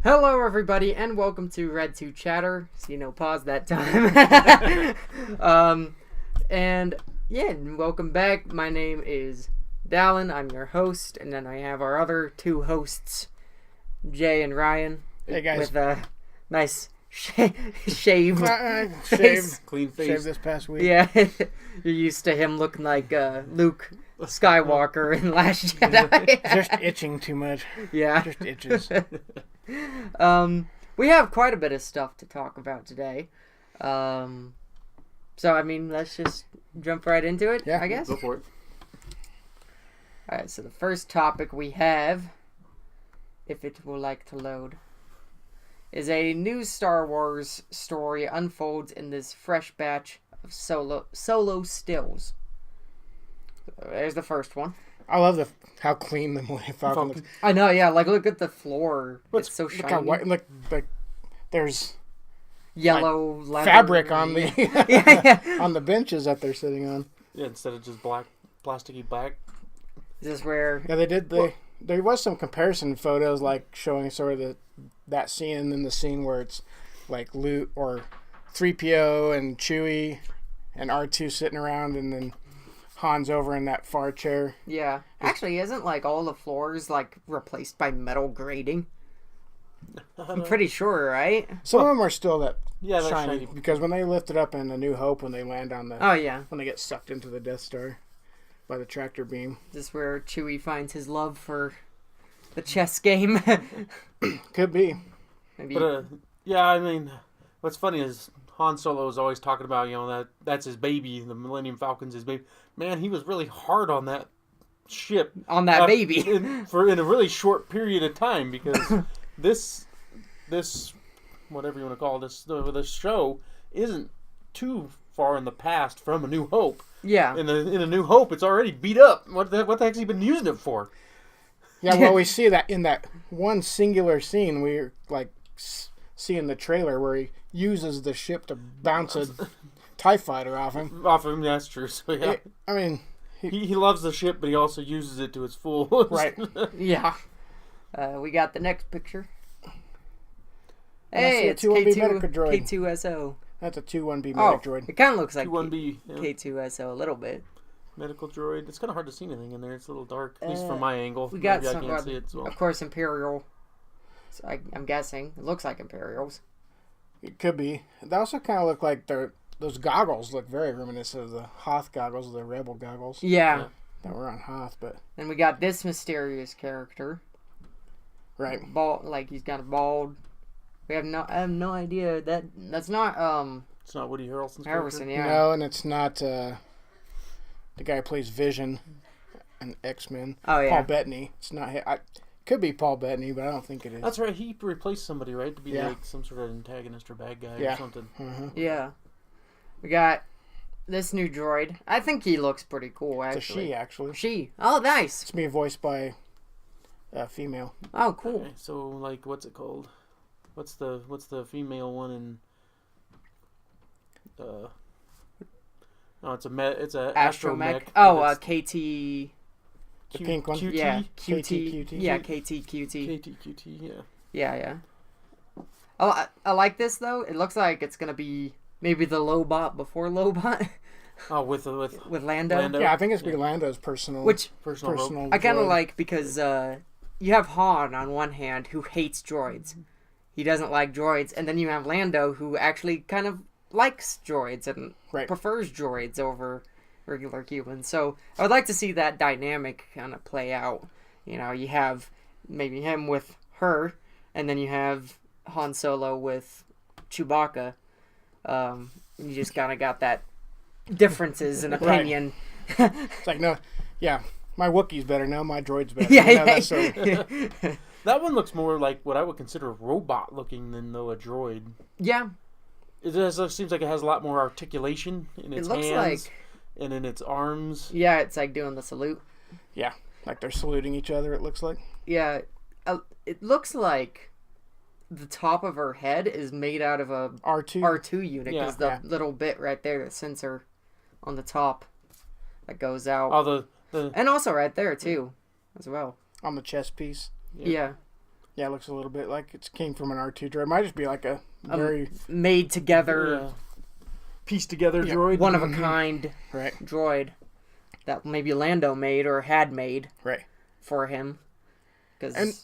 Hello, everybody, and welcome to Red 2 Chatter. See, no pause that time. Welcome back. My name is Dallin. I'm your host, and then I have our other two hosts, Jay and Ryan. Hey, guys. With a nice shaved clean face. Shaved this past week. Yeah, you're used to him looking like Luke Skywalker in Last Jedi. Just itching too much. Yeah. Just itches. We have quite a bit of stuff to talk about today. Let's just jump right into it, yeah, I guess. Go for it. Alright, so the first topic we have, if it will like to load, is a new Star Wars story unfolds in this fresh batch of solo stills. So there's the first one. I love how clean the Millennium Falcon looks. I know, yeah. Like, look at the floor. It's so look shiny. how white. Look, there's yellow leather fabric on the yeah. on the benches that they're sitting on. Yeah, instead of just black, plasticky black. Is this where? Yeah, they did. There was some comparison photos, like showing sort of that scene and then the scene where it's like Luke or 3PO and Chewie and R2 sitting around, and then Han's over in that far chair. Yeah. Actually, isn't like all the floors like replaced by metal grating? I'm pretty sure, right? Some of them are still that they're shiny because when they lift it up in A New Hope, when they land on the when they get sucked into the Death Star by the tractor beam. This is where Chewie finds his love for the chess game. Could be. Maybe. But what's funny is Han Solo is always talking about that's his baby, the Millennium Falcon's his baby. Man, he was really hard on that ship. On that baby. in a really short period of time, because this whatever you want to call this, this show isn't too far in the past from A New Hope. Yeah. In A New Hope, it's already beat up. What the heck's he been using it for? Yeah, well, we see that in that one singular scene. We're like seeing the trailer where he uses the ship to bounce a TIE fighter off him. That's true. So yeah, he loves the ship, but he also uses it to its full. Right. Yeah. We got the next picture. And Hey, it's K2SO. That's a 2-1B medic droid. It kind of looks like 2-1B, K2SO a little bit. Medical droid. It's kind of hard to see anything in there. It's a little dark, at least from my angle. We got Maybe some, I can't see it as well. Of course, Imperial. So I'm guessing it looks like Imperials. It could be. They also kind of look like those goggles look very reminiscent of the Hoth goggles, the Rebel goggles. Yeah. That were on Hoth, but. Then we got this mysterious character. Right. Bald, like he's got a bald. I have no idea that's not It's not Woody Harrelson's Harrison, character? yeah. No, and it's not the guy who plays Vision in X-Men. Oh yeah. Paul Bettany. It's not him. Could be Paul Bettany, but I don't think it is. That's right. He replaced somebody, right, to be like some sort of antagonist or bad guy or something. Mm-hmm. Yeah. We got this new droid. I think he looks pretty cool, actually. It's a she, actually. She. Oh, nice. It's being voiced by a female. Oh, cool. Okay, so like, what's it called? What's the female one in? No, it's a astromech. Oh, KT. The pink one. QT? Yeah, QT. Yeah, KTQT. KTQT. Yeah. Yeah. Oh, I like this though. It looks like it's gonna be maybe the Lobot before Lobot. Oh, with Lando. Yeah, I think it's gonna be Lando's personal. personal I kind of droid. like because you have Han on one hand who hates droids. He doesn't like droids, and then you have Lando who actually kind of likes droids and prefers droids over regular humans. So I would like to see that dynamic kind of play out. You know, you have maybe him with her, and then you have Han Solo with Chewbacca. You just kind of got that differences in opinion. It's like, no, yeah, my Wookiee's better now, my droid's better. Yeah. That one looks more like what I would consider robot looking than though a droid. Yeah. It seems like it has a lot more articulation in its hands and in its arms. Yeah, it's like doing the salute. Yeah, like they're saluting each other, it looks like. Yeah, it looks like the top of her head is made out of a R2 unit. Because the little bit right there, the sensor on the top that goes out. Oh, the and also right there, too, as well. On the chest piece. Yeah. Yeah, it looks a little bit like it came from an R2 droid. It might just be like a very made together, pieced together droid. one of a kind right. droid that maybe Lando made or had made Right. for him. And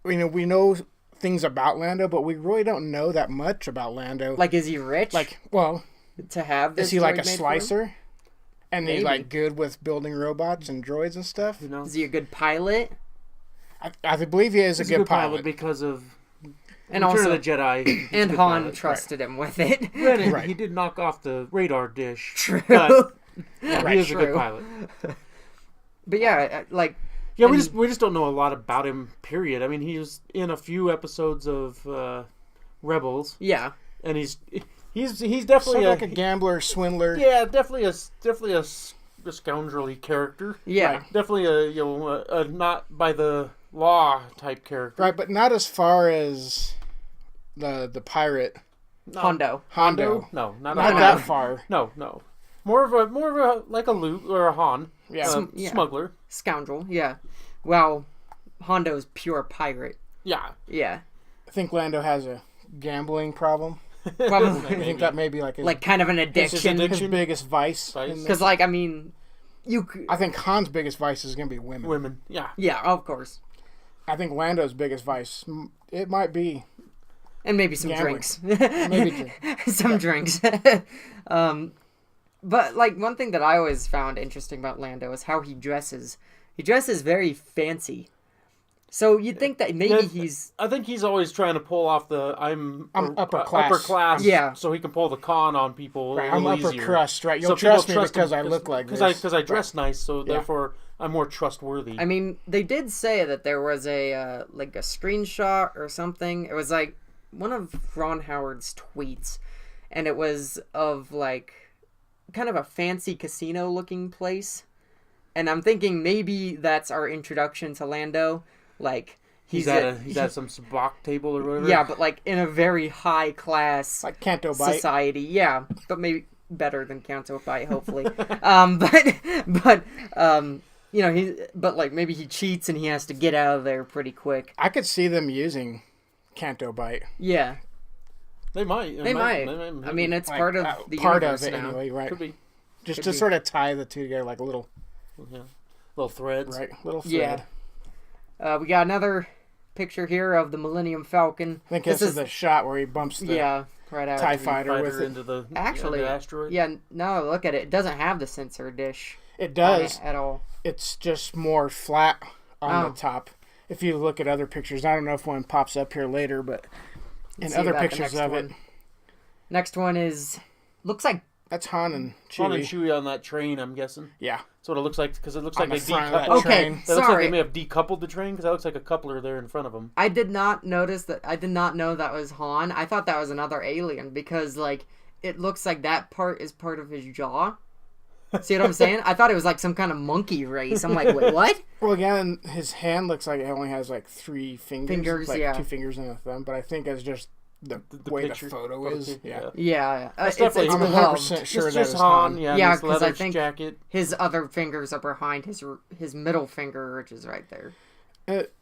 we know things about Lando, but we really don't know that much about Lando. Like, is he rich? Like, well, to have this is he like droid a made for him? slicer? And he's Maybe. like good with building robots and droids and stuff? You know, Is he a good pilot? I believe he is he's a good pilot. because of And Return also, of the Jedi. He's a and good Han pilot. trusted him with it. Granted, Right. he did knock off the radar dish. True. But he Right, is a good true. pilot. But yeah, like, Yeah, And- we just don't know a lot about him. Period. I mean, he was in a few episodes of Rebels, yeah. and he's Sort definitely of like a gambler, swindler. yeah, definitely a scoundrelly character. Yeah. Right. Definitely a not by the law type character. Right, but not as far as the pirate No, Hondo. Hondo. No, not Not a that Han. far. No. More of a like a Luke or a Han. Yeah. Yeah. Smuggler. Scoundrel, yeah. Well, Hondo's pure pirate. Yeah. Yeah. I think Lando has a gambling problem. Probably. I think that may be like his, Like, kind of an his addiction. addiction. his biggest vice. Vice. in the- Because, like, I mean, I think Han's biggest vice is going to be women. Women. Yeah. Yeah, of course. I think Lando's biggest vice, it might be And maybe some Gambling. drinks. maybe Some drinks. But, like, one thing that I always found interesting about Lando is how he dresses. He dresses very fancy. So you'd think that maybe Yeah, he's... I think he's always trying to pull off the I'm upper class. upper class, Yeah. so he can pull the con on people. right, a I'm little upper easier. crust, right? You'll So people trust me because him I look like this. because I dress nice, so therefore I'm more trustworthy. I mean, they did say that there was a like a screenshot or something. It was like one of Ron Howard's tweets, and it was of like kind of a fancy casino looking place. And I'm thinking maybe that's our introduction to Lando. Like he's at some sabacc table or whatever. yeah, but like in a very high class Like Canto Bite. society. Yeah, but maybe better than Canto Bite, hopefully. But you know, but like maybe he cheats and he has to get out of there pretty quick. I could see them using Canto Bite. Yeah, they might. they might. I mean, it's Like, part of the part universe of it now. anyway, right? could be Just could to be. sort of tie the two together like a little, little threads. right, little Yeah. thread. We got another picture here of the Millennium Falcon. I think this is the shot where he bumps the yeah, right out. TIE fighter with it. into the Actually, into the asteroid. Yeah, no, look at it. It doesn't have the sensor dish It on does. it at all. It's just more flat on Oh. the top. If you look at other pictures, I don't know if one pops up here later, but in See other about the pictures next of one. it, Next one is looks like that's Han and Han Chewie. and Chewie on that train. I'm guessing Yeah, that's what it looks like because it looks on like the they front of that decoupled. Okay, train. That looks like sorry. they may have decoupled the train because that looks like a coupler there in front of them. I did not notice that. I did not know that was Han. I thought that was another alien because like it looks like that part is part of his jaw. See what I'm saying? I thought it was like some kind of monkey race. I'm like, wait, what? Well, again, his hand looks like it only has like 3 fingers. Fingers, like yeah. 2 fingers and a thumb, but I think it's just the way picture. the photo is. Yeah. Yeah, it's definitely- it's I'm 100% gloved. sure It's that just is Han, Han. yeah, Yeah, this 'cause I leather think- jacket. His other fingers are behind his middle finger, which is right there.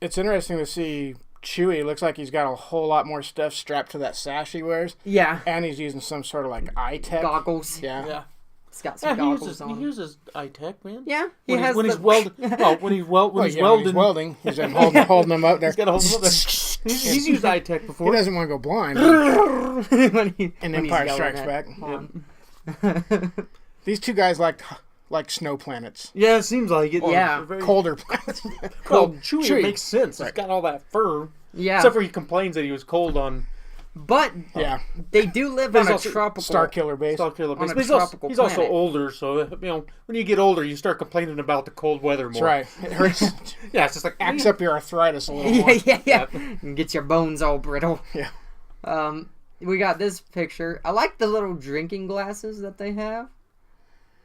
It's interesting to see Chewie. Looks like he's got a whole lot more stuff strapped to that sash he wears, Yeah, and he's using some sort of like eye tech. goggles. Yeah. Yeah, He's got yeah. some He goggles uses on. eye tech, man. Yeah, he When has he's the- welding. Well, when he's Well, welding, welding, he's then holding them up there. he's got to hold them up there. He's used eye tech He before. doesn't want to go blind. when he, In when he's Empire yelling Strikes at Back. Han. These two guys like snow planets, Yeah, it seems like it. Yeah. They're very colder planets. cold. Chewie, Chewie. It makes sense. He's got all that fur. Yeah, Except for he complains that he was cold on but yeah, they do live on There's a also tropical. Starkiller base. Starkiller base. a But he's also, tropical he's also planet. older, so when you get older, you start complaining about the cold weather more. That's right. It hurts. Yeah, it's just like Acts up your arthritis a little more. yeah. And gets your bones all brittle. Yeah. We got this picture. I like the little drinking glasses that they have.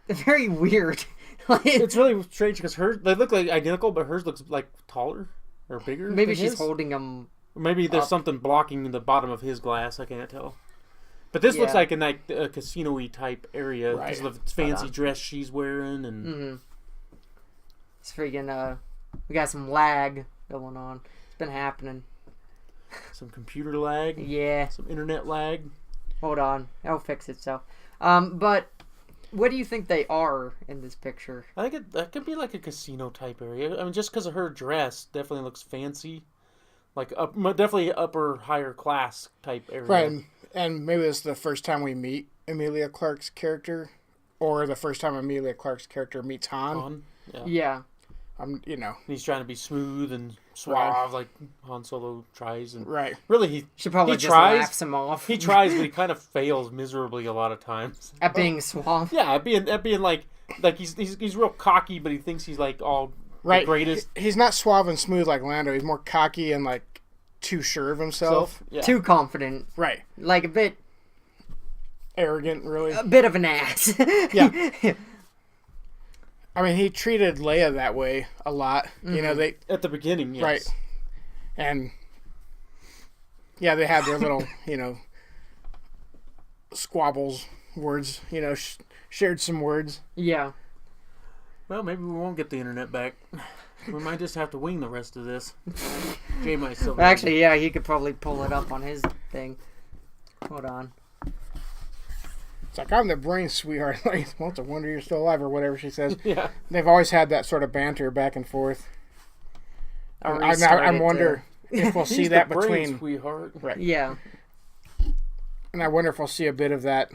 They're very weird. Like, It's really strange because they look like identical, but hers looks like taller or bigger. maybe than she's his. holding them. Or maybe there's up. something blocking the bottom of his glass. I can't tell. But this looks Yeah. like in that casino-y type area Right. because of the fancy on. dress she's wearing and It's freaking. We got some lag going on. been happening. Some computer lag. Yeah. Some internet lag. Hold on. It'll fix itself. But what do you think they are in this picture? I think that could be like a casino type area. I mean, just because of her dress, definitely looks fancy. Like definitely upper, higher class type area. Right, and maybe this is the first time we meet Emilia Clarke's character, or the first time Emilia Clarke's character meets Han. Yeah. He's trying to be smooth and suave, like Han Solo tries, and really he should probably he just tries, laughs him off. He tries, but he kind of fails miserably a lot of times at being suave. Yeah, at being like he's real cocky, but he thinks he's like all the greatest. He's not suave and smooth like Lando. He's more cocky and like too sure of himself. Too confident. Right. Like a bit arrogant, really. A bit of an ass. Yeah. I mean, he treated Leia that way a lot. Mm-hmm. You know, they at the beginning, yes. Right. And yeah, they had their little, squabbles, words, shared some words. Yeah. Well, maybe we won't get the internet back. We might just have to wing the rest of this. Jay might still. Actually, yeah, he could probably pull it up on his thing. Hold on. It's like, I'm the brain sweetheart. Like, well, it's a wonder you're still alive, or whatever she says. Yeah. They've always had that sort of banter back and forth. I wonder if we'll see that between. Sweetheart. Right. Yeah. And I wonder if we'll see a bit of that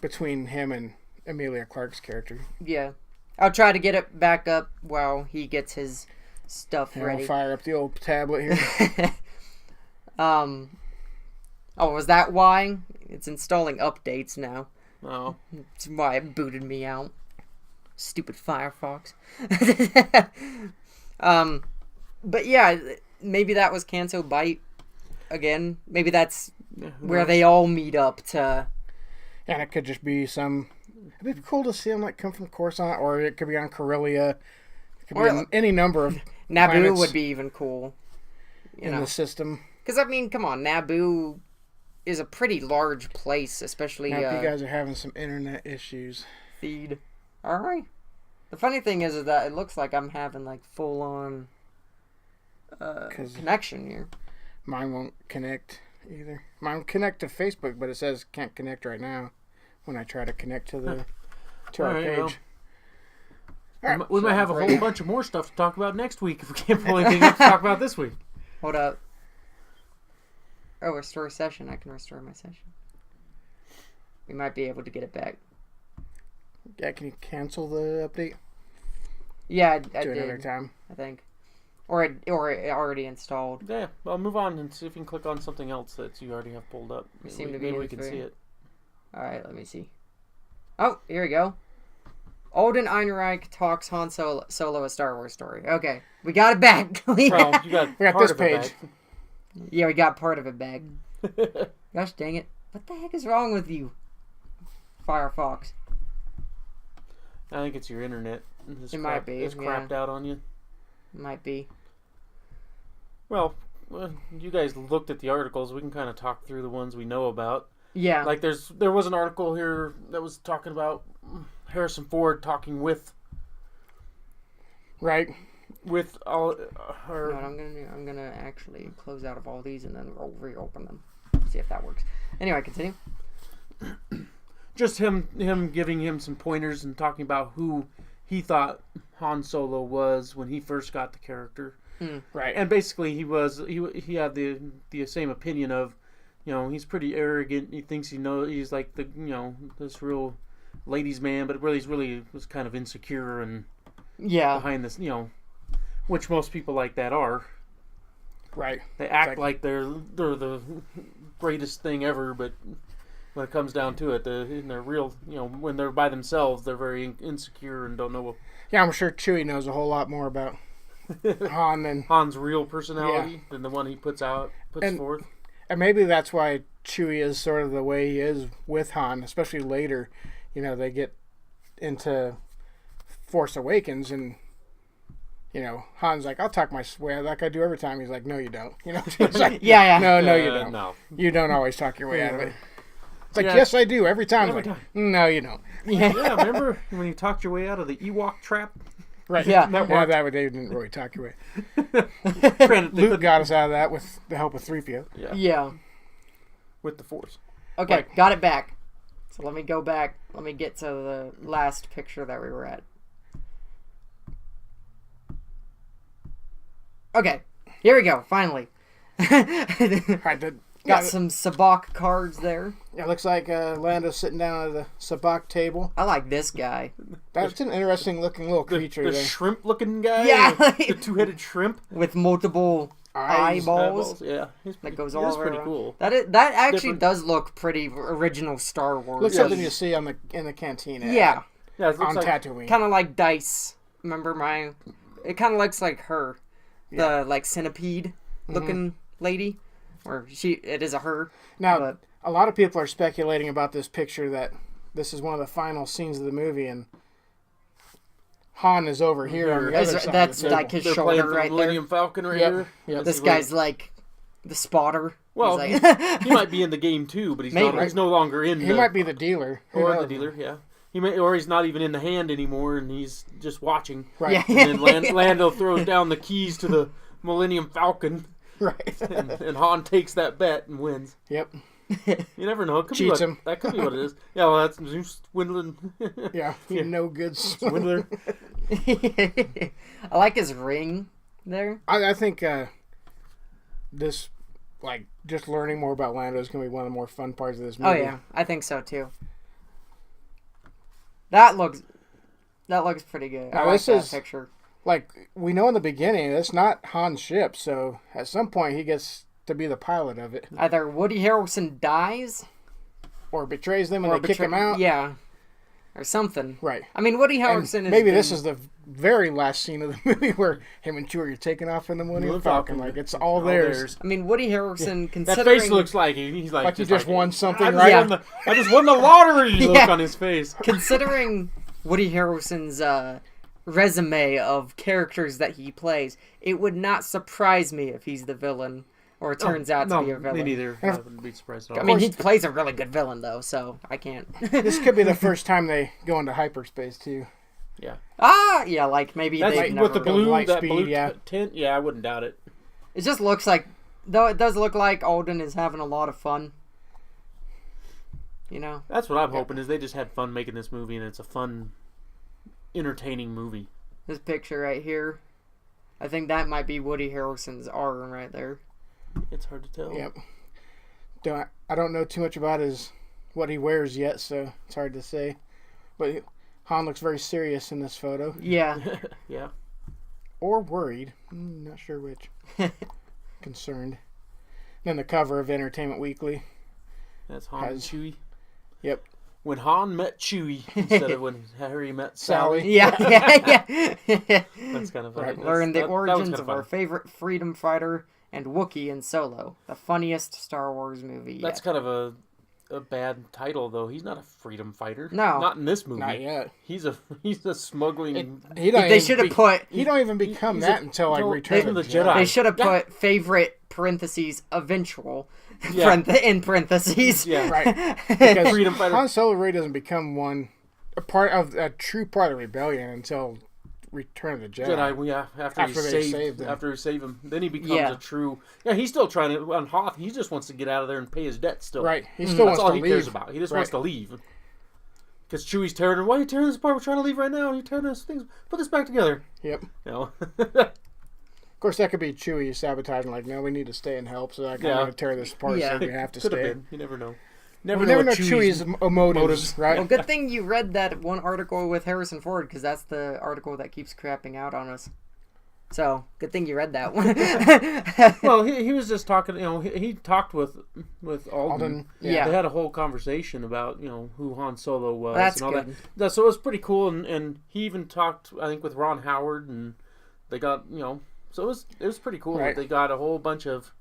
between him and Emilia Clarke's character. Yeah. I'll try to get it back up while he gets his stuff ready. I'll fire up the old tablet here. Oh, was that why? It's installing updates now. Oh. That's why it booted me out. Stupid Firefox. But yeah, maybe that was Canto Bight again. Maybe that's where they all meet up to... And it could just be some... It'd be cool to see him come from Coruscant, or it could be on Corellia. It could be on any number of Naboo planets would be even cool. in the system. Because, I mean, come on, Naboo is a pretty large place, especially... Now, you guys are having some internet issues. Feed. Alright. The funny thing is that it looks like I'm having, full-on connection here. Mine won't connect either. Mine will connect to Facebook, but it says can't connect right now when I try to connect to our page. Well, we might have a whole bunch of more stuff to talk about next week if we can't pull anything up to talk about this week. Hold up. Oh, restore session. I can restore my session. We might be able to get it back. Yeah, can you cancel the update? Yeah, I did. Another time, I think. Or it already installed. Yeah, well, move on and see if you can click on something else that you already have pulled up. Maybe we can see it. Alright, let me see. Oh, here we go. Alden Ehrenreich talks Han Solo a Star Wars story. Okay, we got it back. Well, you got we got this page. Yeah, we got part of it back. Gosh dang it. What the heck is wrong with you, Firefox? I think it's your internet. It might be. It's crapped out on you. Might be. Well, you guys looked at the articles. We can kind of talk through the ones we know about. Yeah. Like there was an article here that was talking about Harrison Ford talking with. Right. With all her. No, I'm gonna actually close out of all these and then reopen them. See if that works. Anyway, continue. Just him giving him some pointers and talking about who he thought Han Solo was when he first got the character. Right. And basically he had the same opinion of, he's pretty arrogant. He thinks he's like the this real ladies' man, but really he was kind of insecure and behind this, which most people like that are. Right. They act like they're the greatest thing ever, but when it comes down to it, in their real, when they're by themselves, they're very insecure and don't know what. Yeah, I'm sure Chewie knows a whole lot more about Han than Han's real personality than the one he puts forth. And maybe that's why Chewie is sort of the way he is with Han, especially later. They get into Force Awakens and, Han's like, I'll talk my way like I do every time. He's like, no, you don't. It's like, yeah. No, you don't. No. You don't always talk your way out of it. It's like, yes, I do. Every time. No, you don't. Yeah, remember when you talked your way out of the Ewok trap? Right. Yeah. That Yeah, worked. that way they didn't really talk your way. Granted, they Luke couldn't- got us out of that with the help of 3PO. yeah, Yeah. with the Force. Okay, Right. got it back. So let me go back. Let me get to the last picture that we were at. Okay, here we go. Finally. Right, Got some Sabak cards there. Yeah, looks like Lando's sitting down at the sabacc table. I like this guy. That's an interesting looking little creature The there. shrimp-looking guy. Yeah. The two-headed shrimp. With multiple Eyes. eyeballs. Yeah, he's That pretty, goes he all is pretty around. cool. That actually Different. does look pretty original Star Wars. Looks Yeah. something you see on in the cantina. Yeah, Yeah, it looks On like Tatooine. kind of like Dice. Remember my? It kind of looks like her, the like centipede looking lady, or it is a her. Now, But- a lot of people are speculating about this picture that this is one of the final scenes of the movie, and Han is over here on the That's- other side that's of the table. like his they're shoulder playing for right the there. Millennium Falcon right Yep. here. Yep. This guy's like the spotter. Well, He's like, he might be in the game too, but he's Maybe. not. He's no longer in. He might be the dealer. Who or the knows? dealer. Yeah, he may, or he's not even in the hand anymore, and he's just watching. Right. Yeah. And then Lando throws down the keys to the Millennium Falcon, Right. and Han takes that bet and wins. Yep. You never know. It could Cheats be him. That could be what it is. Yeah, well, that's Zeus swindling. Yeah. Yeah. No good. Swindler. I like his ring there. I think this, like, just learning more about Lando is going to be one of the more fun parts of this Oh movie. yeah, I think so too. That looks pretty good. I Now, like this that is- picture. Like, we know in the beginning, it's not Han's ship, so at some point he gets to be the pilot of it. Either Woody Harrelson dies Or betrays them and or they kick him out. Yeah, or something. Right. I mean, Woody And Harrelson is maybe this is the very last scene of the movie where him and Chewie are taking off in the Millennium Millennium Falcon. Falcon. Like, it's all theirs. I mean, Woody Harrelson That considering face looks like he's like Like he just won something, I just right? won I just won the lottery. Look Yeah. on his face. considering Woody Harrelson's resume of characters that he plays, it would not surprise me if he's the villain or it turns out to be a Me villain. neither. I wouldn't be surprised at all. I mean, he plays a really good villain though, so I can't. This could be the first time they go into hyperspace, too. yeah. Yeah, like maybe That's they like never with the really- blue, light that speed, blue yeah. tint. Yeah, I wouldn't doubt it. It just looks like, though it does look like Alden is having a lot of fun. You know? That's what I'm hoping is they just had fun making this movie, and it's a fun, entertaining movie. This picture right here, I think that might be Woody Harrelson's arm right there. It's hard to tell. Yep. I don't know too much about what he wears yet, so it's hard to say. But Han looks very serious in this photo. Yeah. Yeah. Or worried. Not sure which. Concerned. Then the cover of Entertainment Weekly. That's Han and Has- Chewie. Yep. When Han met Chewie instead of when Harry met Sally. Sally. Yeah. That's kind of funny. Right. Learn the that was origins kinda of our funny. favorite freedom fighter and Wookiee in Solo, the funniest Star Wars movie That's yet. kind of a bad title, though. He's not a freedom fighter. No. Not in this movie. Not yet. He's a smuggling. He don't They even, should have put. he don't even become he's that a- until like until- Return of the the Jedi. Jedi. They should have Yeah. put favorite parentheses eventual Yeah. in parentheses. Yeah. Right. Because Freedom fighter. Han Solo really doesn't become a true part of the rebellion until Return of the Jedi. Jedi, yeah, after they saved him. after he saved him, then he becomes Yeah. a true. Yeah, he's still trying to on Hoth. He just wants to get out of there and pay his debt still. Right. He still That's wants all to he leave. cares about. He just wants Right. to leave. Because Chewie's tearing. Why are you tearing this apart? We're trying to leave right now. You're tearing this things. Put this back together. Yep. You know. Of course, that could be Chewie sabotaging. Like, no, we need to stay and help. So I'm Yeah. going to tear this apart. Yeah. So we have to Could have stay. been. You never know. We never know what Chewie's motives, motives. right? Well, good thing you read that one article with Harrison Ford, because that's the article that keeps crapping out on us. So, good thing you read that one. Well, he was just talking. You know, he talked with Alden. Alden, yeah. They had a whole conversation about who Han Solo was That's and all good. that. So it was pretty cool, and he even talked I think with Ron Howard, and they got so it was pretty cool. Right. They got a whole bunch of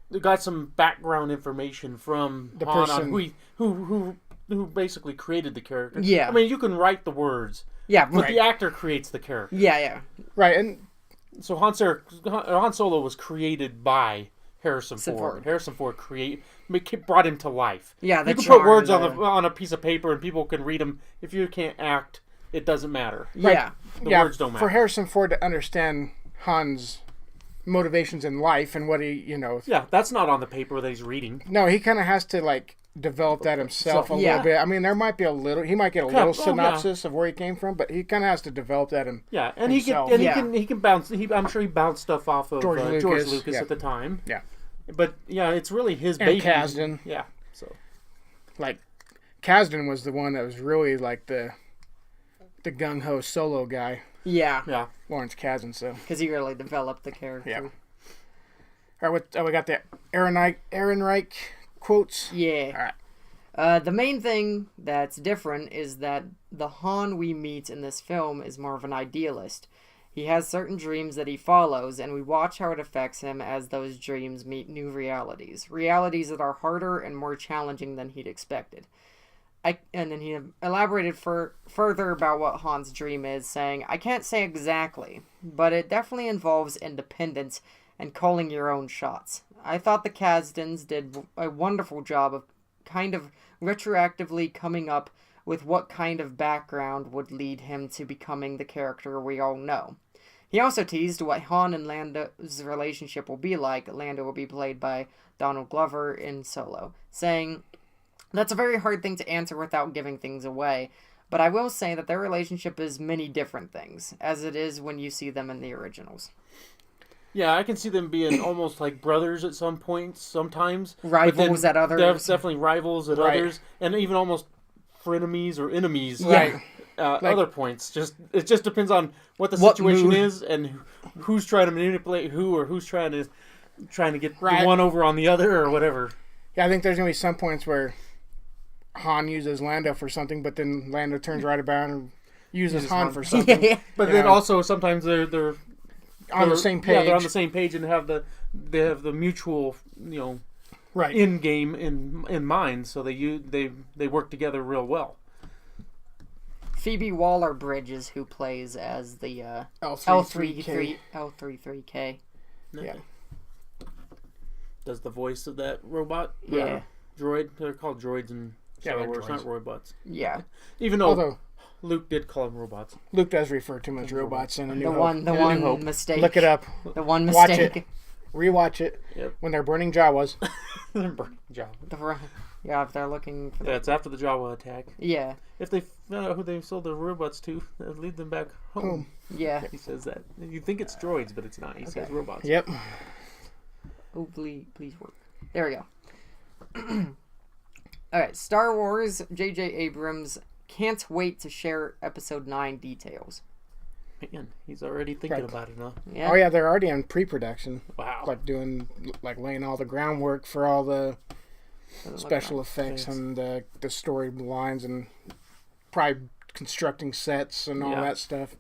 they got some background information from The Han person- on who basically created the character. Yeah. I mean you can write the words, yeah, but right. the actor creates the character. Yeah. Right. And So Han Solo was created by Harrison Ford. Ford. Harrison Ford brought him to life. Yeah, the You can put charm, words the- on a piece of paper and people can read them. If you can't act it doesn't matter. Yeah. The words don't matter. For Harrison Ford to understand Han's motivations in life and what he, you know. Yeah, that's not on the paper that he's reading. No, he kind of has to like develop that himself a little bit. I mean, there might be a little. He might get a little synopsis of where he came from, but he kind of has to develop that himself. Yeah, and he can bounce. I'm sure he bounced stuff off of George Lucas at the time. Yeah, but yeah, it's really his baby. Kasdan. Yeah, so like Kasdan was the one that was really like the gung ho solo guy. Yeah. Lawrence Kasdan, so because he really developed the character. Yeah. All right, we got the Ehrenreich quotes. Yeah. All right. The main thing that's different is that the Han we meet in this film is more of an idealist. He has certain dreams that he follows, and we watch how it affects him as those dreams meet new realities. Realities that are harder and more challenging than he'd expected. And then he elaborated further about what Han's dream is, saying, I can't say exactly, but it definitely involves independence and calling your own shots. I thought the Kasdans did a wonderful job of kind of retroactively coming up with what kind of background would lead him to becoming the character we all know. He also teased what Han and Lando's relationship will be like. Lando will be played by Donald Glover in Solo, saying, that's a very hard thing to answer without giving things away, but I will say that their relationship is many different things, as it is when you see them in the originals. Yeah, I can see them being almost like brothers at some points, sometimes. Rivals at others. Definitely rivals at others, and even almost frenemies or enemies. Right. Other points. It just depends on what the situation is and who's trying to manipulate who, or who's trying to get the one over on the other, or whatever. Yeah, I think there's gonna be some points where Han uses Lando for something, but then Lando turns right about and uses Han for something. Yeah. But then also sometimes they're on the same page. Yeah, they're on the same page and have the mutual, end game in mind, so they work together real well. Phoebe Waller-Bridge who plays as the L33K. Yeah. Does the voice of that robot? Yeah. Droid. They're called droids in Star Wars, droids. not robots. Yeah. Even though Luke did call them robots. Luke does refer to them as robots in A New Hope. The one mistake. Look it up. The one mistake. Watch it. Rewatch it. Yep. When they're burning Jawas. They're burning Jawa. Yeah, if they're looking for... it's after the Jawa attack. Yeah. If they found out who they sold their robots to, that would lead them back home. Yeah. He says that. You think it's droids, but it's not. He says robots. Yep. Oh, please work. There we go. Alright, Star Wars, J.J. Abrams can't wait to share Episode 9 details. Man, he's already thinking about it, huh? Yeah. Oh yeah, they're already in pre-production. Wow. Laying all the groundwork for all the special effects and the storylines, and probably constructing sets and all that stuff.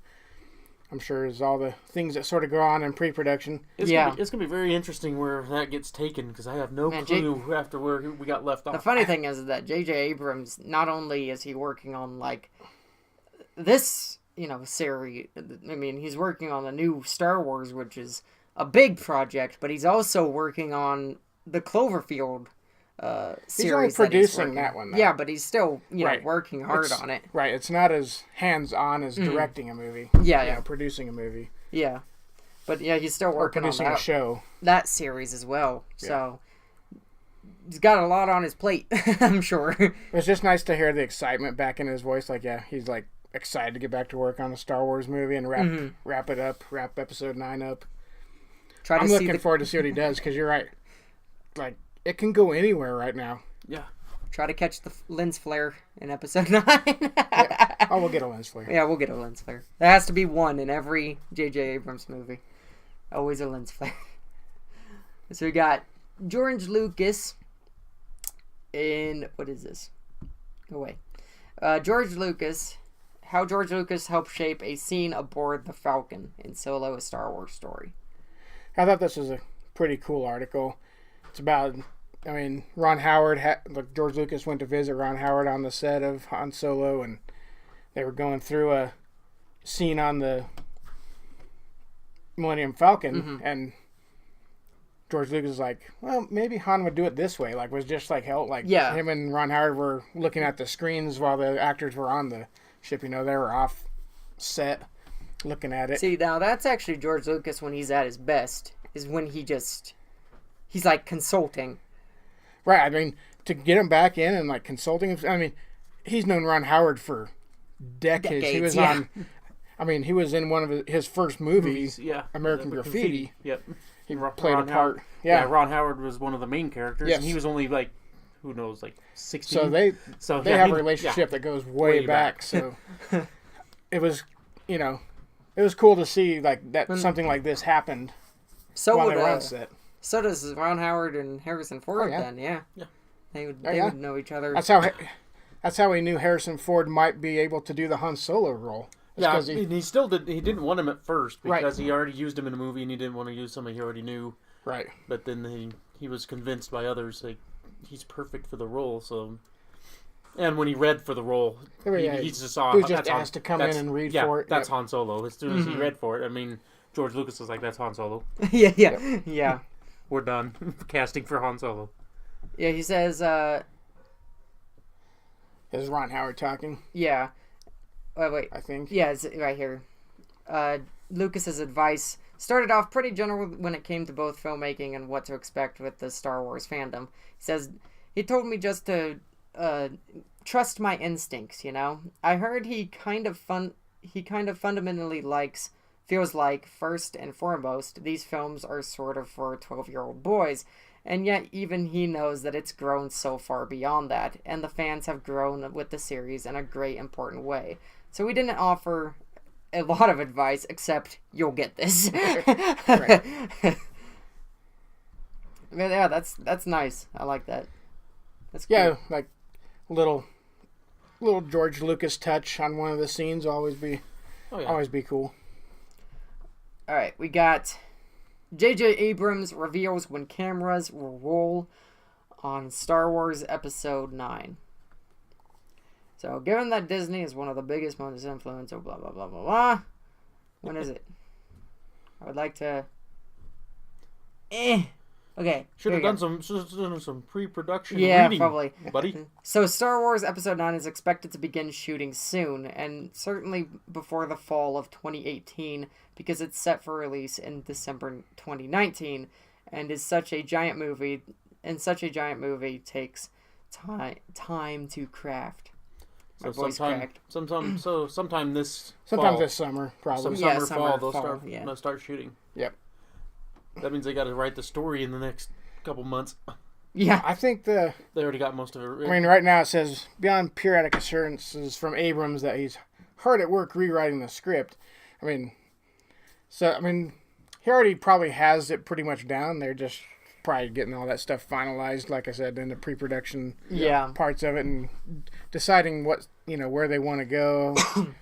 I'm sure is all the things that sort of go on in pre-production. It's gonna be very interesting where that gets taken, because I have no clue after where we got left off. The funny thing is that J.J. Abrams, not only is he working on this series, I mean, he's working on the new Star Wars, which is a big project, but he's also working on the Cloverfield series. He's only producing that one, though. Yeah, but he's still working hard on it. Right, it's not as hands-on as directing a movie. Yeah, producing a movie. Yeah, but he's still working on a show. That series as well. Yeah. So he's got a lot on his plate, I'm sure. It's just nice to hear the excitement back in his voice. He's excited to get back to work on a Star Wars movie and wrap it up, wrap Episode 9 up. I'm looking forward to see what he does, because you're right. It can go anywhere right now. Yeah. Try to catch the lens flare in Episode 9. Yeah. Oh, we'll get a lens flare. Yeah, we'll get a lens flare. There has to be one in every J.J. Abrams movie. Always a lens flare. So we got George Lucas in... What is this? Go away. George Lucas... How George Lucas helped shape a scene aboard the Falcon in Solo: A Star Wars Story. I thought this was a pretty cool article. It's about... Ron Howard, George Lucas went to visit Ron Howard on the set of Han Solo, and they were going through a scene on the Millennium Falcon, and George Lucas was like, well, maybe Han would do it this way. Was just him and Ron Howard were looking at the screens while the actors were on the ship. They were off set looking at it. See, now that's actually George Lucas when he's at his best, is when he's like consulting. Right. I mean, to get him back in and like consulting him, I mean, he's known Ron Howard for decades. He was on, I mean, he was in one of his first movies, American Graffiti. Yep. He played a part. Yeah, Ron Howard was one of the main characters, and he was only like, who knows, like 16. So they have a relationship that goes way back. So it was, it was cool to see like that something like this happened while they were on set. So does Ron Howard and Harrison Ford then, yeah. They would know each other. That's how we knew Harrison Ford might be able to do the Han Solo role. He still did. He didn't want him at first because he already used him in a movie, and he didn't want to use somebody he already knew. Right. But then he was convinced by others like he's perfect for the role. So, and when he read for the role, he just saw. He was just asked to come in and read for it. That's Han Solo. As soon as he read for it, I mean, George Lucas was like, "That's Han Solo." Yeah. We're done casting for Han Solo. Yeah, he says. Is Ron Howard talking? Yeah. Wait. I think. Yeah, it's right here. Lucas's advice started off pretty general when it came to both filmmaking and what to expect with the Star Wars fandom. He says, he told me just to trust my instincts, I heard he kind of fundamentally feels like, first and foremost, these films are sort of for 12-year-old boys. And yet, even he knows that it's grown so far beyond that, and the fans have grown with the series in a great, important way. So we didn't offer a lot of advice, except you'll get this. Right. Yeah, that's nice. I like that. That's cool. Yeah, like little George Lucas touch on one of the scenes always be cool. All right, we got J.J. Abrams reveals when cameras will roll on Star Wars Episode 9. So, given that Disney is one of the biggest most influential, blah, blah, blah, blah, blah. When is it? I would like to... Okay. Should have done some pre-production reading, probably, buddy. So, Star Wars Episode 9 is expected to begin shooting soon, and certainly before the fall of 2018, because it's set for release in December 2019, and is such a giant movie, takes time to craft. Sometime this summer, probably. Fall, they'll start shooting. Yep. That means they got to write the story in the next couple months. Yeah. I think they already got most of it written. I mean, right now it says, beyond periodic assurances from Abrams that he's hard at work rewriting the script. He already probably has it pretty much down. They're just probably getting all that stuff finalized, like I said, in the pre-production parts of it, and deciding what, where they want to go,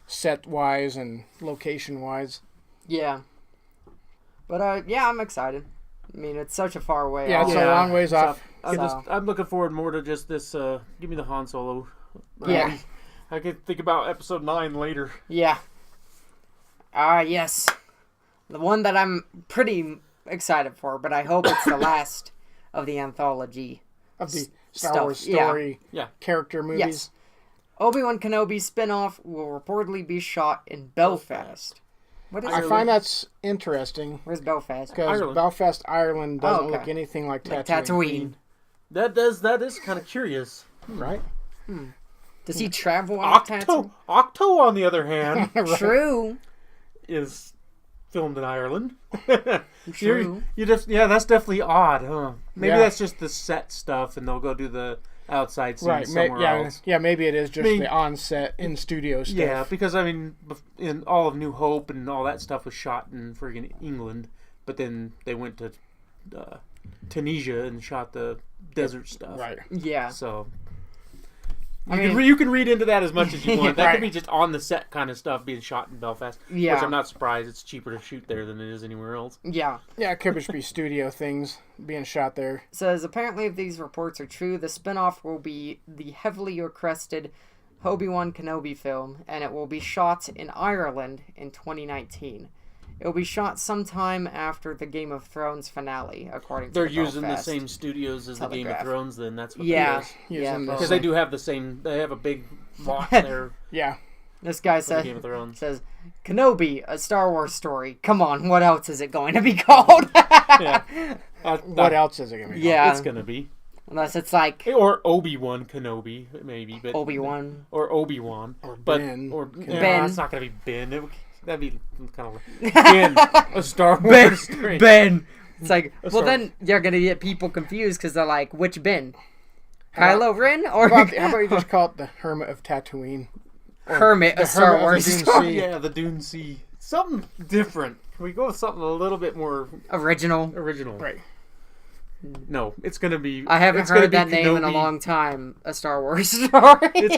set-wise and location-wise. Yeah. But, I'm excited. I mean, it's such a far way off. Yeah, it's a long ways off. I'm looking forward more to just this, give me the Han Solo. Yeah. I could think about Episode 9 later. Yeah. Yes. The one that I'm pretty excited for, but I hope it's the last of the anthology. Of the Star Wars story character movies. Yes. Obi-Wan Kenobi spin-off will reportedly be shot in Belfast. I find that's interesting. Where's Belfast? Because Belfast, Ireland doesn't look anything like Tatooine. That is kind of curious. Right? Does he travel on Tatooine? Octo, on the other hand, True, is filmed in Ireland. True. That's definitely odd, huh? Maybe that's just the set stuff, and they'll go do the outside scenes somewhere else. Yeah, maybe it is just the on-set, in-studio stuff. Yeah, because, in all of New Hope and all that stuff was shot in friggin' England, but then they went to Tunisia and shot the desert stuff. Right. Yeah. So... you can read into that as much as you want. That could be just on the set kind of stuff being shot in Belfast. Yeah. Which I'm not surprised. It's cheaper to shoot there than it is anywhere else. Yeah. Yeah, it could just be studio things being shot there. Says, apparently if these reports are true, the spinoff will be the heavily requested Obi-Wan Kenobi film, and it will be shot in Ireland in 2019. It will be shot sometime after the Game of Thrones finale, according to They're using the same studios as the Game of Thrones, then that's what it is. Yeah, because they do have the same. They have a big lot there. Yeah. This guy Game of Thrones. says, Kenobi, a Star Wars story. Come on, what else is it going to be called? Yeah. What else is it going to be? Yeah. It's gonna be. Unless it's like Or Obi-Wan Kenobi, maybe, but Obi-Wan. or Obi-Wan, Or but Ben. or Ben. it's not gonna be Ben. That'd be kind of Ben, a Star Wars story. Ben. It's like, well, Star- then you're going to get people confused because they're like, which Ben? How Kylo Ren or How about you just call it the Hermit of Tatooine? Hermit, a Star Hermit of Wars the Dune story? Sea. Yeah, the Dune Sea. Something different. Can we go with something a little bit more Original. original? Right. No, it's gonna be. I haven't it's gonna heard be that name in a Kenobi. long time. A Star Wars story. It's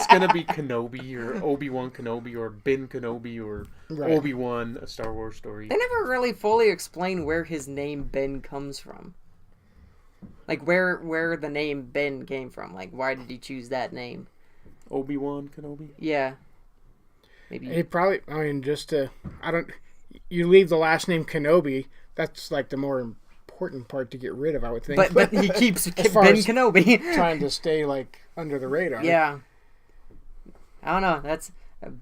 gonna be Kenobi or Obi-Wan Kenobi or Ben Kenobi or Right. Obi-Wan, a Star Wars story. They never really fully explain where his name Ben comes from. Like where the name Ben came from. Like why did he choose that name? Obi-Wan Kenobi. Yeah. Maybe. He probably, I mean, you leave the last name Kenobi, that's like the more important part to get rid of, I would think. But he keeps far Ben as- Kenobi. trying to stay like under the radar. Yeah. I don't know.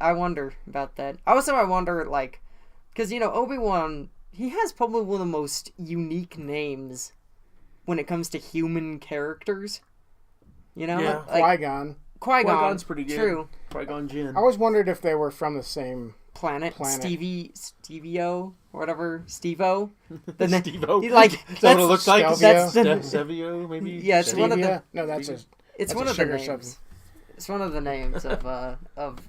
I wonder about that. Also, I wonder, like, because, Obi-Wan, he has probably one of the most unique names when it comes to human characters. Yeah. Like, Qui-Gon. Qui-Gon. Pretty good. True. Qui-Gon Jinn. I always wondered if they were from the same. Planet. Planet. Stevie-O, or whatever. Steve-O. The na- Steve-O. he, like, Is that what it looks like? Stelvio? That's Sevio, maybe? Yeah, it's one of the- Stevia? No, that's a. It's That's one a of the sugar names. substance. It's one of the names of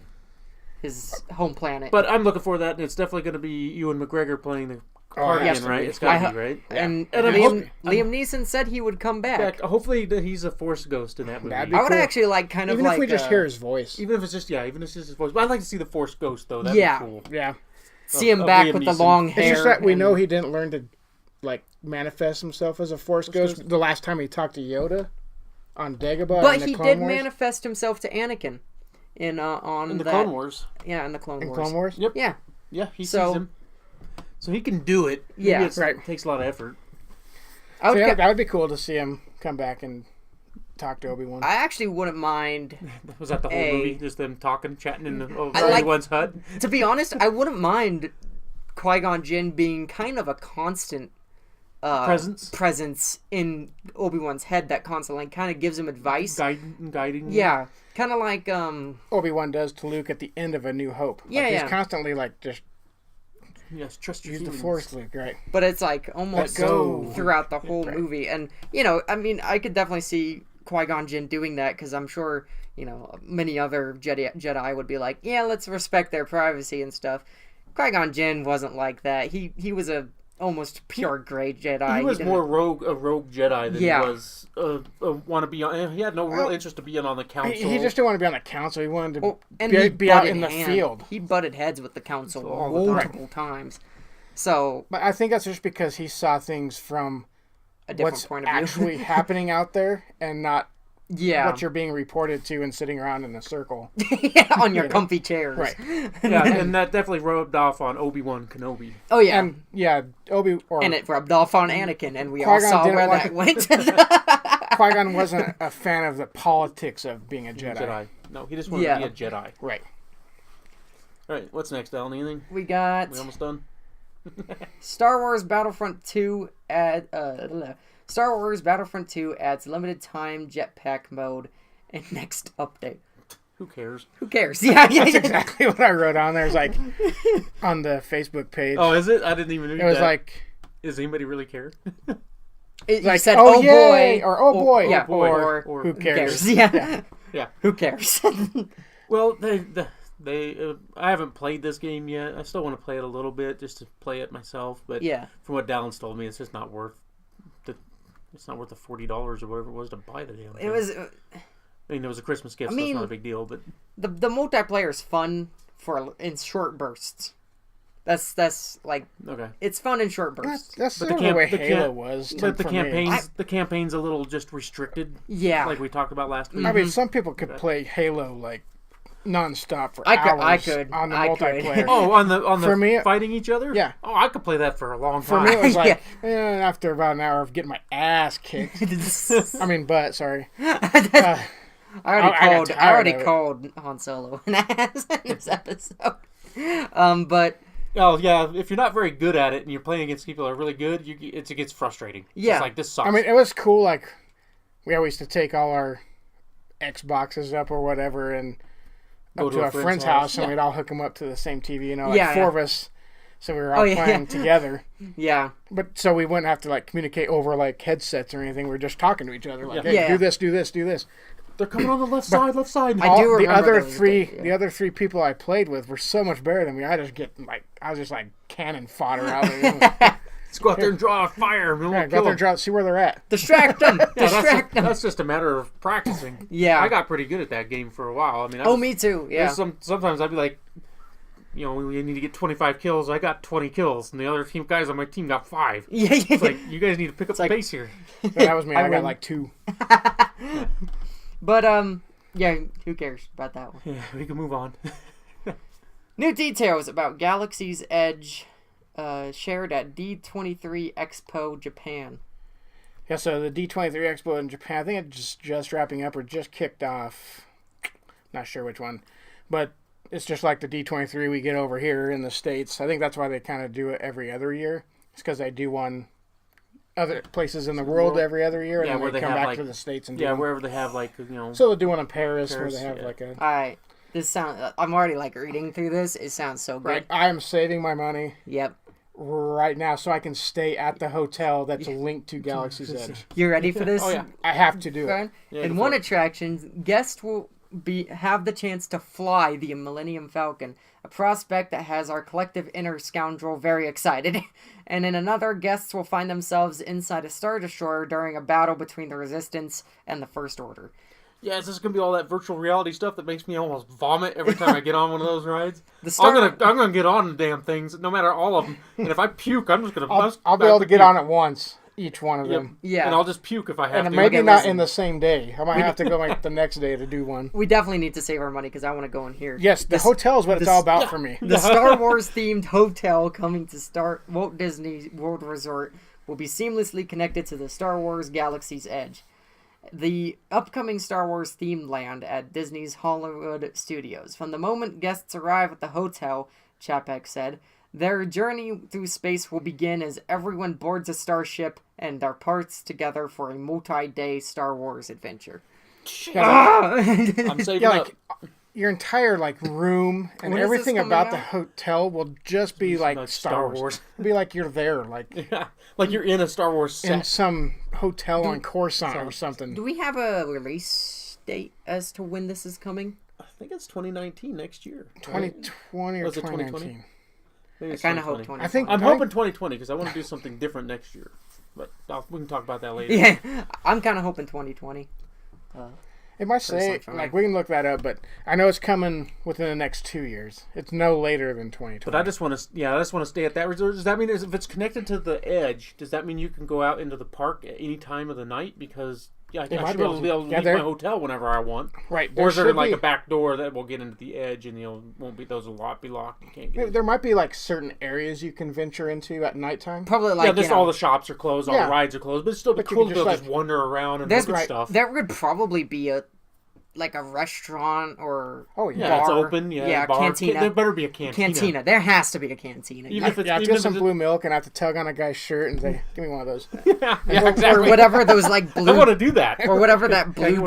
his home planet. But I'm looking for that, and it's definitely going to be Ewan McGregor playing the part yes, again, right? it It's is. got I to be, right? And And I'm Liam hoping- Neeson said he would come back. Yeah, hopefully he's a Force ghost in that movie. That'd be I would cool. actually like kind of Even like if we just hear his voice. Even if it's just his voice. But I'd like to see the Force ghost, though. That'd Yeah. be cool. Yeah. see him of back Liam with the Neeson. long hair. It's just that we and- know he didn't learn to, like, manifest himself as a Force ghost the last time he talked to Yoda on Dagobah. But in the he Clone did Wars. manifest himself to Anakin in In the that, Clone Wars. Yeah, in the Clone In Wars. Clone Wars? Yep. Yeah. Yeah, he So- sees him. So he can do it. Maybe Yeah. it takes a lot of effort. I would So, yeah, get- that would be cool to see him come back and talk to Obi-Wan. I actually wouldn't mind. Was that the whole Hey. movie? Just them talking, chatting in I like- Obi-Wan's hut? To be honest, I wouldn't mind Qui-Gon Jinn being kind of a constant presence in Obi-Wan's head that constantly kind of gives him advice. Guiding. Yeah, kind of like Obi-Wan does to Luke at the end of A New Hope. Yeah, Like, yeah. He's constantly like, just Yes, trust your use the feelings. Force, Luke, right? but it's like almost Let go. throughout the whole Right. movie. And I mean, I could definitely see Qui-Gon Jinn doing that because I'm sure many other Jedi would be like, yeah, let's respect their privacy and stuff. Qui-Gon Jinn wasn't like that. He was a almost pure gray Jedi. He was didn't- more a rogue Jedi than Yeah. he was want to be on. He had no real interest to being on the council. He just didn't want to be on the council. He wanted to Well, and be out in the field. He butted heads with the council All the time. multiple times. So But I think that's just because he saw things from a different what's point of view. actually happening out there and not yeah, what you're being reported to and sitting around in a circle. yeah, on your comfy chairs. Right. Yeah, and that definitely rubbed off on Obi-Wan Kenobi. Oh yeah. And yeah, And it rubbed off on Anakin, and we all Qui-Gon saw didn't where want that went. Qui-Gon wasn't a fan of the politics of being a Jedi. No, he just wanted Yeah. to be a Jedi. Right. All right, what's next, Alan? Anything? We got We almost done? Star Wars Battlefront 2 Star Wars Battlefront 2 adds limited time jetpack mode and next update. Who cares? Who cares? Yeah, yeah. That's exactly what I wrote on there. It's like on the Facebook page. Oh, is it? I didn't even read it was that. like Does anybody really care? You like, said, "Oh, oh yay," boy, or "Oh, boy," yeah, or who cares? Yeah. Yeah. Who cares? Well, I haven't played this game yet. I still want to play it a little bit just to play it myself. But Yeah. from what Dallin's told me, it's just not worth it's not worth the $40 or whatever it was to buy the damn thing. It was I mean, it was a Christmas gift, so mean, it's not a big deal. But the multiplayer is fun in short bursts. That's like okay. it's fun in short bursts. that's But sort the of the way camp- the Halo camp- was. But the for me. campaign's a little just restricted, Yeah. like we talked about last week. I mean, some people could play Halo like nonstop for I hours could. on the I could. multiplayer. Oh, on the For me- fighting each other? Yeah. Oh, I could play that for a long For time. me, it was like Yeah. after about an hour of getting my ass kicked. I mean, butt. Sorry. I already called Han Solo an ass in this episode. But oh yeah, if you're not very good at it and you're playing against people that are really good, it gets frustrating. Yeah, it's like this sucks. I mean, it was cool. Like we always used to take all our Xboxes up or whatever and Go up to our friend's house, and we'd all hook them up to the same TV. You know, like four of us. So we were all playing together. Yeah. But so we wouldn't have to like communicate over like headsets or anything. We were just talking to each other. Like, hey, do this, do this, do this. They're coming on the left side. I do remember the other three people I played with were so much better than me. I was just like cannon fodder out there. Let's go out there and draw a fire. Go out there and draw. See where they're at. Distract them. Distract them. That's just a matter of practicing. Yeah. I got pretty good at that game for a while. I mean, me too. Yeah. Sometimes I'd be like, we need to get 25 kills. I got 20 kills, and the other guys on my team got 5. Yeah. It's like, you guys need to pick up the pace here. So that was me. I got like 2. But yeah, who cares about that one? Yeah, we can move on. New details about Galaxy's Edge shared at D23 Expo Japan. Yeah, so the D23 Expo in Japan, I think it's just wrapping up or just kicked off. Not sure which one, but it's just like the D23 we get over here in the States. I think that's why they kind of do it every other year. It's because they do one other places in the world every other year, and then they come back to the States and do one. Wherever they have So they'll do one in Paris where they have like a. All right, I'm already like reading through this. It sounds so good. Right, I am saving my money. Yep. Right now, so I can stay at the hotel that's linked to Galaxy's Edge. You ready for this? Oh yeah, I have to do it. In one attraction, guests will have the chance to fly the Millennium Falcon, a prospect that has our collective inner scoundrel very excited. And in another, guests will find themselves inside a Star Destroyer during a battle between the Resistance and the First Order. Yeah, is this gonna be all that virtual reality stuff that makes me almost vomit every time I get on one of those rides? I'm gonna get on the damn things, no matter all of them. And if I puke, I'm just gonna. I'll be able to get on it once. Each one of them. Yeah. And I'll just puke if I have to. And maybe not in the same day. I might have to go like the next day to do one. We definitely need to save our money because I want to go in here. Yes, the hotel is what it's all about for me. The Star Wars themed hotel coming to Walt Disney World Resort will be seamlessly connected to the Star Wars Galaxy's Edge, the upcoming Star Wars themed land at Disney's Hollywood Studios. From the moment guests arrive at the hotel, Chapek said, their journey through space will begin as everyone boards a starship and departs together for a multi-day Star Wars adventure. I'm saving up. Your entire room and everything about the hotel will just be like Star Wars. It'll be like you're there, like you're in a Star Wars set. In some hotel on Coruscant or something. Do we have a release date as to when this is coming? I think it's 2019 next year. 2020 or 2019. I kind of hope 2020. I'm hoping 2020 because I want to do something different next year. But we can talk about that later. Yeah, I'm kind of hoping 2020. It might say, we can look that up, but I know it's coming within the next 2 years. It's no later than 2020. But I just want to stay at that resort. Does that mean if it's connected to the Edge, does that mean you can go out into the park at any time of the night? Because I should be able to leave my hotel whenever I want. Right. Or is there a back door that will get into the Edge and those will be locked? You can't get in. There might be certain areas you can venture into at nighttime. Probably all the shops are closed, all the rides are closed, but it's still cool to just wander around and look at stuff. There would probably be a restaurant or bar. It's open. Bar. Cantina. There better be a cantina. There has to be a cantina. Even if it's get some blue milk and I have to tug on a guy's shirt and say, "Give me one of those." Exactly. Or whatever those blue. I want to do that. Or whatever that blue.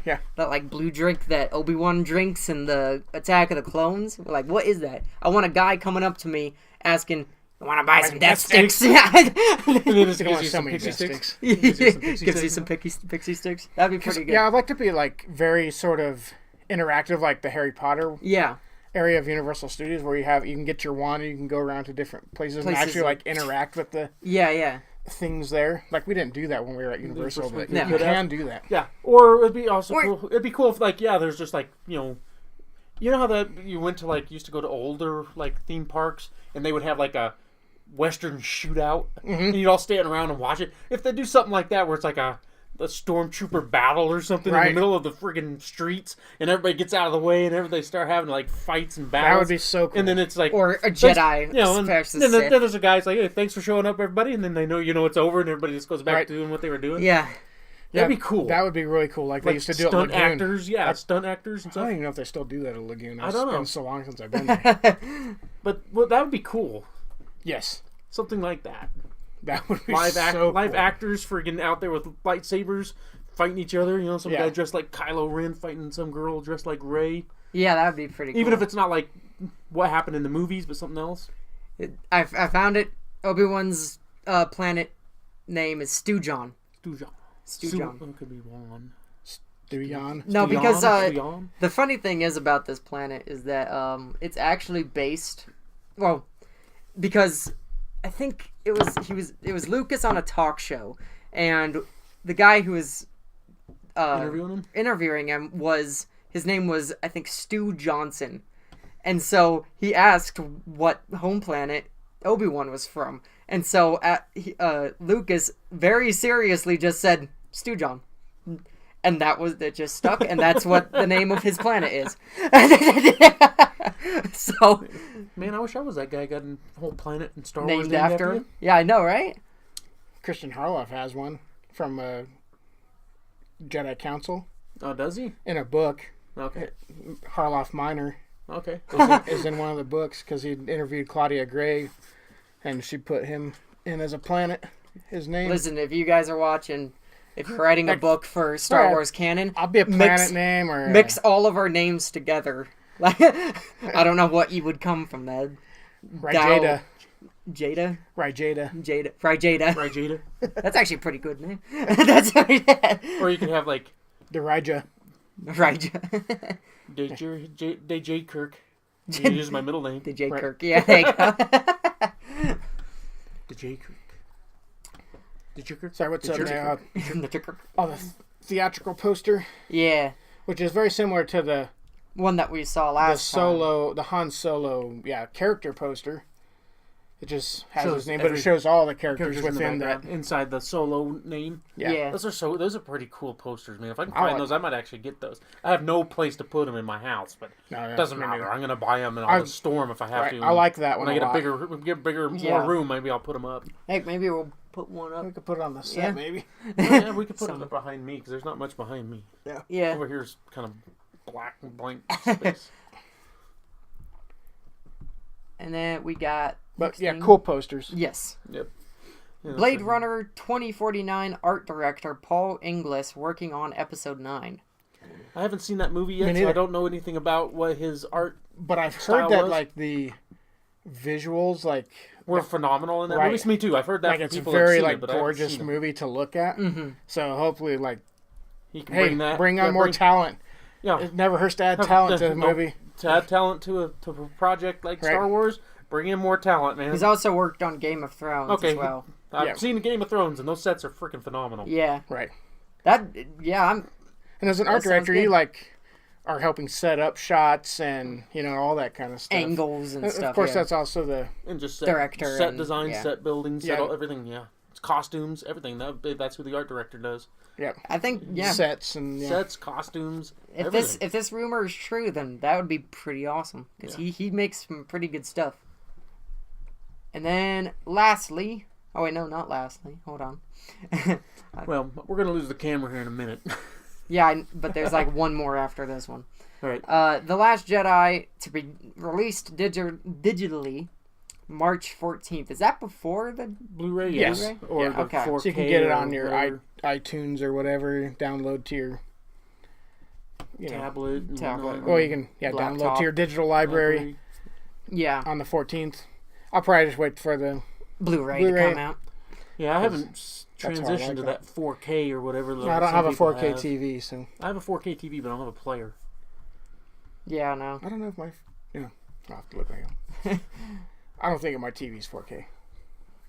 That blue drink that Obi-Wan drinks in the Attack of the Clones. What is that? I want a guy coming up to me asking, I want to buy some death sticks. And then just gives you some pixie sticks. Gives you some pixie sticks. That'd be pretty good. Yeah, I'd like to be very sort of interactive, like the Harry Potter area of Universal Studios, where you can get your wand and you can go around to different places and actually interact with the things there. We didn't do that when we were at Universal, but you can do that. Yeah, or it'd be also cool. It'd be cool if there's just you know how you went to used to go to older theme parks and they would have a Western shootout, and you'd all stand around and watch it. If they do something like that, where it's a stormtrooper battle or something in the middle of the friggin' streets, and everybody gets out of the way, and everybody start having fights and battles. That would be so cool. And then it's or a Jedi. Then there's a guy's hey, thanks for showing up, everybody, and then they know it's over, and everybody just goes back to doing what they were doing. Yeah. That'd be cool. That would be really cool. Like they used to do at stunt Lagoon. actors, yeah, stunt actors and I stuff. don't even know if they still do that at Lagoon. I don't know. It's been so long since I've been there. But well, that would be cool. Yes, Something like that. that would be Live so cool. actors friggin' out there with lightsabers fighting each other. You know, some Yeah. guy dressed like Kylo Ren fighting some girl dressed like Rey. Yeah, that would be pretty cool. Even if it's not like what happened in the movies, but something else. I found it. Obi-Wan's planet name is Stewjon. Stewjon. It could be one. Duyan. No, because Stewjon? the funny thing is about this planet is that it's actually based. Well, because I think it was Lucas on a talk show, and the guy who was interviewing him was his name was I think Stu Johnson, and so he asked what home planet Obi-Wan was from, and so Lucas very seriously just said Stewjon. And it just stuck, and that's what the name of his planet is. So, Man, I wish I was that guy. Got a whole planet in Star Wars named after you. him. Yeah, I know, right? Christian Harloff has one from Jedi Council Oh, does he? in a book. Okay. Harloff Minor Okay. is in one of the books because he interviewed Claudia Gray, and she put him in as a planet. His name. Listen, if you guys are watching, if you're writing a book for Star Wars canon, I'll be a planet name or mix all of our names together. Like, I don't know what you would come from that. Rajada. Jada? Rajada. Jada. Rajada. Rajada. That's actually a pretty good name. That's Or you can have like Deraja. Rajada. DJ Kirk. You use my middle name. DJ Right. Kirk. Yeah, there you go. DJ Kirk. DJ Kirk. Sorry, what's up DJ now? Kirk. Oh, the theatrical poster, Yeah. which is very similar to the One that we saw last time. the Han Solo, character poster. It just has Shows his name, but it every- shows all the characters Characters in the within that. background, inside the Solo name. Yeah. Those are pretty cool posters, man. If I can I find like- those, I might actually get those. I have no place to put them in my house, but No, yeah, it doesn't me matter. neither. I'm gonna buy them and I'll store them if I have Right, to. I like that when one I get a lot. bigger, more Yeah. room. Maybe I'll put them up. Heck, maybe we'll put one up. We could put it on the set, Yeah. maybe. Yeah, we could put Some- it behind me because there's not much behind me. Yeah. Over here's kind of black and blank space. And then we got. But next yeah, thing- cool posters. Yes. Yep. Yeah, Blade so- Runner 2049 art director Paul Inglis working on episode 9. I haven't seen that movie yet, Me so I neither. don't know anything about what his art But I've Style heard that was? like the visuals, like were phenomenal in that Right. movie. Me too. I've heard that like from it's a people that have very seen like it, but I haven't gorgeous seen it. movie to look at. Mm-hmm. So hopefully, like, He can hey, bring that. bring on yeah, more bring- talent. Yeah, It never hurts to add Have- talent to a no. movie. to add talent to a project like Right. Star Wars. Bring in more talent, man. He's also worked on Game of Thrones Okay. as well. I've Yeah. seen Game of Thrones, and those sets are freaking phenomenal. Yeah. Right. I'm And as an That art sounds director, you good. like are helping set up shots and all that kind of stuff. angles and stuff. Of course, yeah. that's also the And just Director set and- design, yeah. set building, set Yeah. all, everything. Yeah, it's costumes, everything. That's who the art director does. I think sets and Sets, costumes. if everything. this rumor is true, then that would be pretty awesome because he makes some pretty good stuff. And then lastly, oh wait, no, not lastly. Hold on. Well, we're gonna lose the camera here in a minute. Yeah, but there's like one more after this one. All right. The Last Jedi to be released digitally March 14th. Is that before the... Blu-ray, Yes. yes. Or Yeah. the Okay. 4K so you can get it or on your whatever, iTunes or whatever. Download to your tablet. and Tablet. whatnot. Or you can download Laptop. to your digital library Yeah, on the 14th. I'll probably just wait for the Blu-ray to Blu-ray. come out. Yeah, I haven't how I transitioned like to that. that 4K or whatever. I don't some have a people 4K have. TV, so I have a 4K TV, but I don't have a player. Yeah, no. I don't know if my I'll have to look at it. I don't think my TV's 4K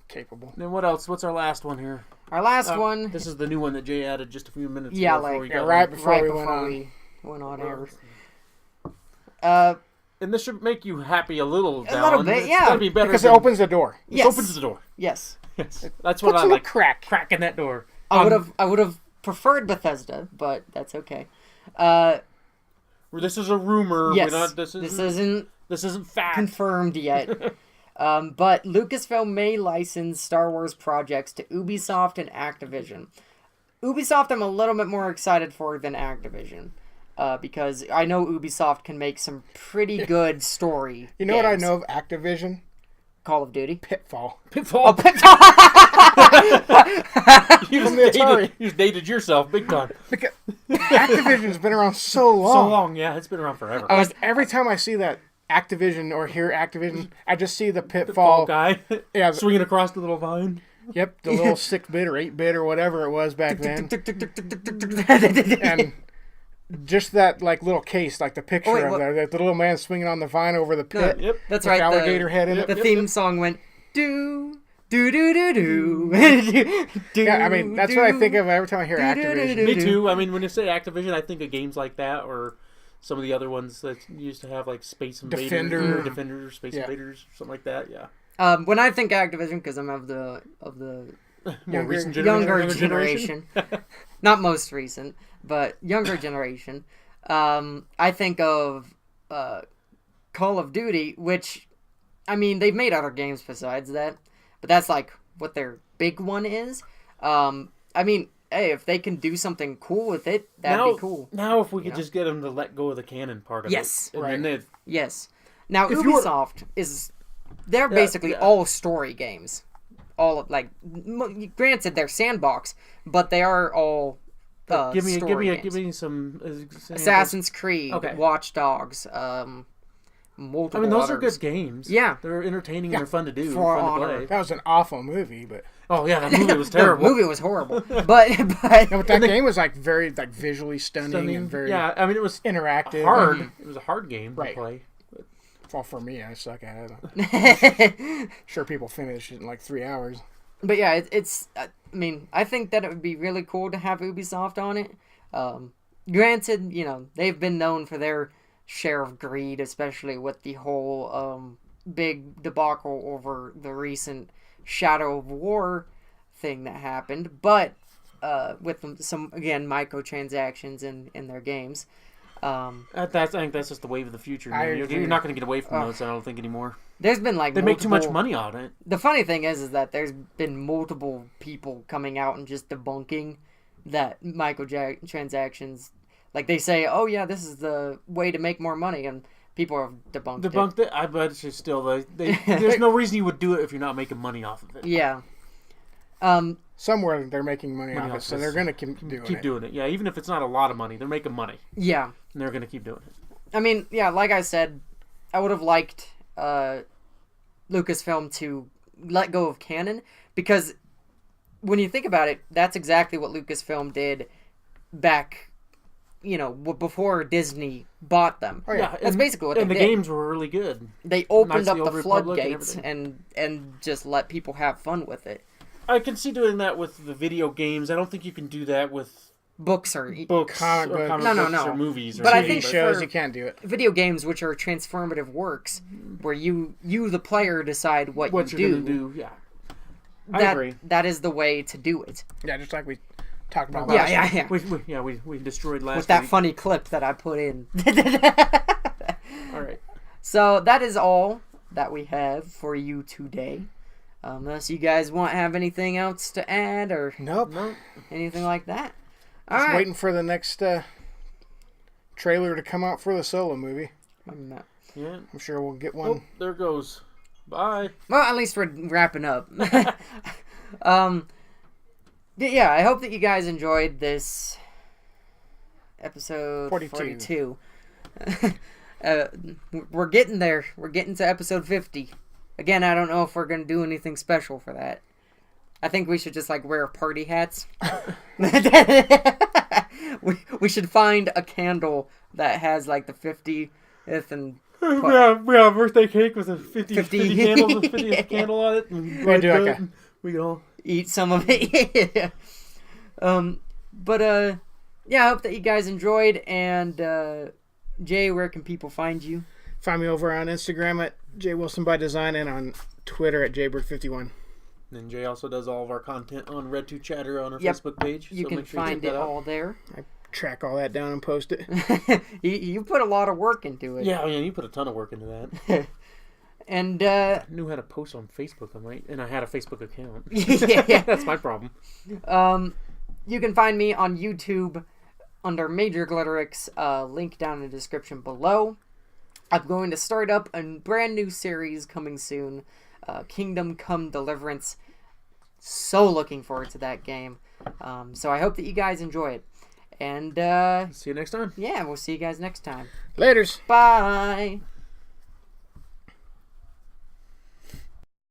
capable. Then what else? What's our last one here? Our last one... This is the new one that Jay added just a few minutes Yeah, ago. like- before we Yeah, got right on. before we went on. we went on air. And this should make you happy a little. A little bit, It's yeah. gonna be better Because it than- opens the door. It Yes. opens the door. Yes. Yes, that's what Puts I in a like. crack. Cracking that door. I would have preferred Bethesda, but that's okay. This is a rumor. Yes. We're not, this isn't fact. confirmed yet. But Lucasfilm may license Star Wars projects to Ubisoft and Activision. Ubisoft I'm a little bit more excited for than Activision. Because I know Ubisoft can make some pretty good story. You know what I know of Activision? Call of Duty. Pitfall. Pitfall. Oh, Pitfall! You just dated yourself big time. Because Activision's been around so long. So long, yeah. It's been around forever. Every time I see that Activision or hear Activision, I just see the Pitfall guy swinging across the little vine. Yep, the little 6-bit or 8-bit or whatever it was back then. And just that little case, like the picture of there, the little man swinging on the vine over the pit. Yep. That's with right. The alligator head in it. The theme song went do do do do do. Yeah, I mean that's what I think of every time I hear Activision. Me too. I mean, when you say Activision, I think of games like that or some of the other ones that used to have like Space Invaders, Defenders, Space Invaders, something like that. Yeah. When I think Activision, because I'm of the more recent younger generation, not most recent, but younger generation. I think of Call of Duty, which, I mean, they've made other games besides that, but that's like what their big one is. I mean, hey, if they can do something cool with it, that'd be cool. Now, if we could just get them to let go of the canon part of it. Yes. And Yes. Now, Ubisoft they're basically all story games. All of, granted, they're sandbox, but they are all give me games. some examples. Assassin's Creed, Watch Dogs, multiple. I mean, those are others. good games. Yeah, they're entertaining and they're fun to do, For fun Honor. to play. That was an awful movie, but That movie was terrible. The movie was horrible, but that game was very visually stunning and very I mean, it was interactive. hard. It was a hard game to play. Well, for me, I suck at it. Sure, people finish it in like 3 hours. But yeah, it's. I mean, I think that it would be really cool to have Ubisoft on it. Granted, they've been known for their share of greed, especially with the whole big debacle over the recent Shadow of War thing that happened. But with some, again, microtransactions in their games. I think that's just the wave of the future. You're not going to get away from those, I don't think, anymore. There's been they make too much money on it. The funny thing is that there's been multiple people coming out and just debunking that microtransactions. Like they say, oh yeah, this is the way to make more money, and people have debunked it. I bet it's still there's no reason you would do it if you're not making money off of it. Yeah. Somewhere they're making money off it, so they're going to keep doing it. Yeah, even if it's not a lot of money, they're making money. Yeah. And they're going to keep doing it. I mean, yeah, like I said, I would have liked Lucasfilm to let go of canon, because when you think about it, that's exactly what Lucasfilm did back, before Disney bought them. Oh, yeah. That's basically what they did. And the games were really good. They opened up the floodgates and just let people have fun with it. I can see doing that with the video games. I don't think you can do that with books or comic books or movies or but TV I think shows. You can't do it. Video games, which are transformative works, where you the player decide what you're you do. Yeah, I agree. That is the way to do it. Yeah, just like we talked about last week. We destroyed last with that week. funny clip that I put in. All right. So that is all that we have for you today. Unless you guys have anything else to add or nope, anything like that. Just waiting for the next trailer to come out for the Solo movie. Yeah, I'm sure we'll get one. Oh, there it goes. Bye. Well, at least we're wrapping up. Yeah, I hope that you guys enjoyed this episode 42. We're getting there. We're getting to episode 50. Again, I don't know if we're going to do anything special for that. I think we should just wear party hats. we should find a candle that has the 50th and we have a birthday cake with a 50 candles, a 50th candle on it. And we can all eat some of it. Yeah. I hope that you guys enjoyed. And Jay, where can people find you? Find me over on Instagram at JWilsonByDesign and on Twitter at JBird51. And Jay also does all of our content on Red2 Chatter on our Facebook page. You can find it all there. I track all that down and post it. You put a lot of work into it. Yeah, you put a ton of work into that. And I knew how to post on Facebook, and I had a Facebook account. Yeah. That's my problem. You can find me on YouTube under Major Glitterix, link down in the description below. I'm going to start up a brand new series coming soon, Kingdom Come Deliverance. So looking forward to that game. So I hope that you guys enjoy it. And See you next time. yeah, we'll see you guys next time. Laters. Bye.